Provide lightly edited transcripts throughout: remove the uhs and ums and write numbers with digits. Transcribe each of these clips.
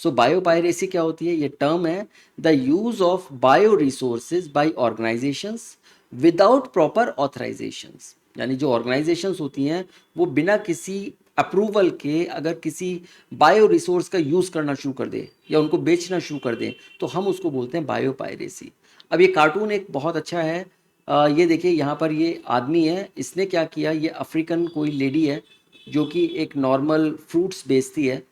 सो biopiracy क्या होती है? ये टर्म है the use of bio resources by organisations without proper authorisations. यानी जो ऑर्गेनाइजेशंस होती हैं वो बिना किसी अप्रूवल के अगर किसी बायो रिसोर्स का यूज़ करना शुरू कर दे या उनको बेचना शुरू कर दें तो हम उसको बोलते हैं बायोपायरेसी। अब ये कार्टून एक बहुत अच्छा है। ये देखिए यहाँ पर ये आदमी है, इसने क्या किया, ये अफ्रीकन कोई लेडी है जो कि एक नॉर्मल फ्रूट्स बेचती है।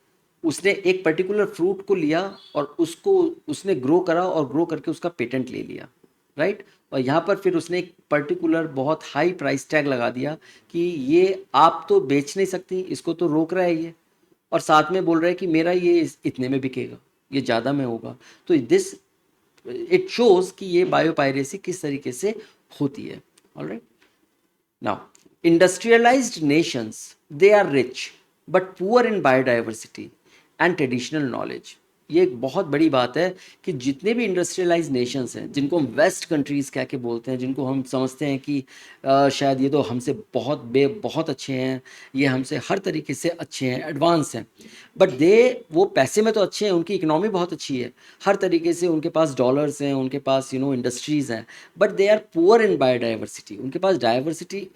उसने एक पर्टिकुलर फ्रूट को लिया और उसको उसने ग्रो करा और ग्रो करके उसका पेटेंट ले लिया, राइट। और यहाँ पर फिर उसने एक पर्टिकुलर बहुत हाई प्राइस टैग लगा दिया कि ये आप तो बेच नहीं सकती, इसको तो रोक रहा है ये, और साथ में बोल रहा है कि मेरा ये इतने में बिकेगा, ये ज़्यादा में होगा। तो दिस इट शोज कि ये बायोपायरेसी किस तरीके से होती है। Alright, now industrialized nations, they are rich but poor in biodiversity and traditional knowledge। ये एक बहुत बड़ी बात है कि जितने भी इंडस्ट्रियलाइज नेशंस हैं जिनको हम वेस्ट कंट्रीज़ कह के बोलते हैं, जिनको हम समझते हैं कि शायद ये तो हमसे बहुत अच्छे हैं, ये हमसे हर तरीके से अच्छे हैं, एडवांस हैं, बट वो पैसे में तो अच्छे हैं, उनकी इकोनॉमी बहुत अच्छी है, हर तरीके से उनके पास डॉलर्स हैं, उनके पास इंडस्ट्रीज़ हैं, but they are poor in biodiversity. उनके पास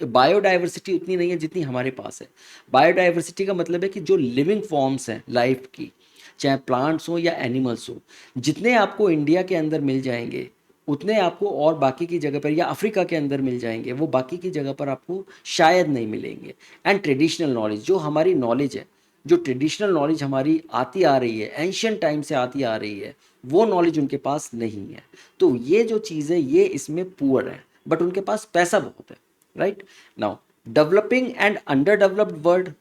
बायोडाइवर्सिटी उतनी नहीं है जितनी हमारे पास है। बायोडाइवर्सिटी का मतलब है कि जो लिविंग फॉर्म्स हैं लाइफ की, चाहे प्लांट्स हो या एनिमल्स हो, जितने आपको इंडिया के अंदर मिल जाएंगे उतने आपको और बाकी की जगह पर या अफ्रीका के अंदर मिल जाएंगे, वो बाकी की जगह पर आपको शायद नहीं मिलेंगे। एंड ट्रेडिशनल नॉलेज, जो हमारी नॉलेज है, जो ट्रेडिशनल नॉलेज हमारी आती आ रही है, एंशियंट टाइम से आती आ रही है, वो नॉलेज उनके पास नहीं है। तो ये जो चीज़ है ये इसमें पुअर है, बट उनके पास पैसा बहुत है, right. Now developing and under developed world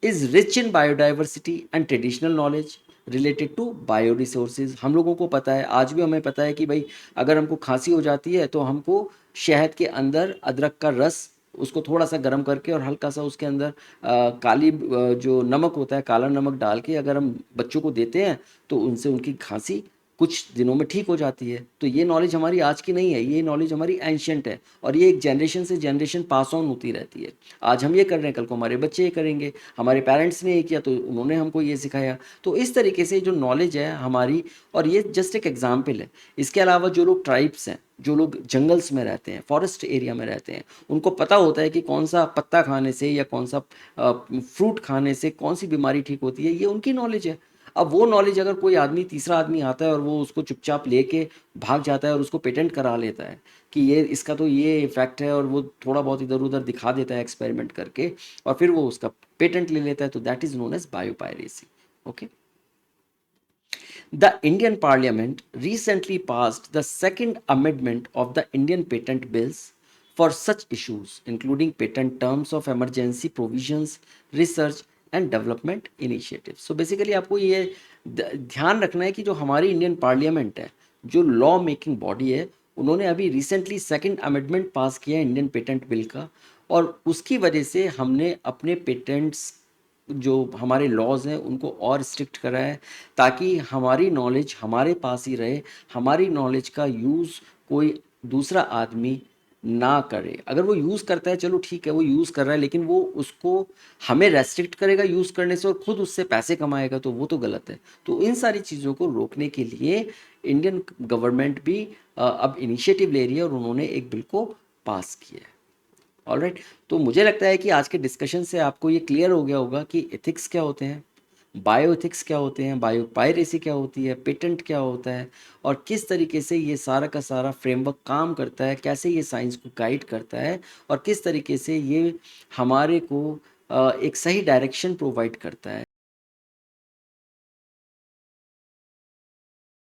is rich in biodiversity and traditional knowledge related to bio resources. हम लोगों को पता है, आज भी हमें पता है कि भाई अगर हमको खांसी हो जाती है तो हमको शहद के अंदर अदरक का रस, उसको थोड़ा सा गर्म करके और हल्का सा उसके अंदर जो नमक होता है, काला नमक डाल के अगर हम बच्चों को देते हैं तो उनसे उनकी खांसी कुछ दिनों में ठीक हो जाती है। तो ये नॉलेज हमारी आज की नहीं है, ये नॉलेज हमारी एंशियंट है और ये एक जनरेशन से जनरेशन पास ऑन होती रहती है। आज हम ये कर रहे हैं, कल को हमारे बच्चे ये करेंगे, हमारे पेरेंट्स ने ये किया तो उन्होंने हमको ये सिखाया। तो इस तरीके से जो नॉलेज है हमारी, और ये जस्ट एक एग्जाम्पल है। इसके अलावा जो लोग ट्राइब्स हैं, जो लोग जंगल्स में रहते हैं, फॉरेस्ट एरिया में रहते हैं, उनको पता होता है कि कौन सा पत्ता खाने से या कौन सा फ्रूट खाने से कौन सी बीमारी ठीक होती है, ये उनकी नॉलेज है। अब वो नॉलेज अगर कोई आदमी, तीसरा आदमी आता है और वो उसको चुपचाप लेके भाग जाता है और उसको पेटेंट करा लेता है कि ये इसका तो ये इफेक्ट है, और वो थोड़ा बहुत इधर उधर दिखा देता है एक्सपेरिमेंट करके और फिर वो उसका पेटेंट ले लेता है, तो that is known as biopiracy. Okay. The Indian Parliament recently passed the second amendment of the Indian patent bills for such issues, including patent terms of emergency provisions, research and development initiatives. So basically आपको ये ध्यान रखना है कि जो हमारी Indian parliament है, जो लॉ मेकिंग बॉडी है, उन्होंने अभी रिसेंटली सेकंड अमेंडमेंट पास किया है इंडियन पेटेंट बिल का, और उसकी वजह से हमने अपने पेटेंट्स, जो हमारे लॉज हैं, उनको और स्ट्रिक्ट करा है ताकि हमारी नॉलेज हमारे पास ही रहे, हमारी नॉलेज का यूज़ कोई दूसरा आदमी ना करे। अगर वो यूज़ करता है चलो ठीक है, वो यूज़ कर रहा है, लेकिन वो उसको हमें रेस्ट्रिक्ट करेगा यूज़ करने से और खुद उससे पैसे कमाएगा, तो वो तो गलत है। तो इन सारी चीज़ों को रोकने के लिए इंडियन गवर्नमेंट भी अब इनिशिएटिव ले रही है और उन्होंने एक बिल को पास किया है। ऑलराइट, तो मुझे लगता है कि आज के डिस्कशन से आपको ये क्लियर हो गया होगा कि एथिक्स क्या होते हैं, बायो एथिक्स क्या होते हैं, बायो पायरेसी क्या होती है, पेटेंट क्या होता है, और किस तरीके से ये सारा का सारा फ्रेमवर्क काम करता है, कैसे ये साइंस को गाइड करता है और किस तरीके से ये हमारे को एक सही डायरेक्शन प्रोवाइड करता है।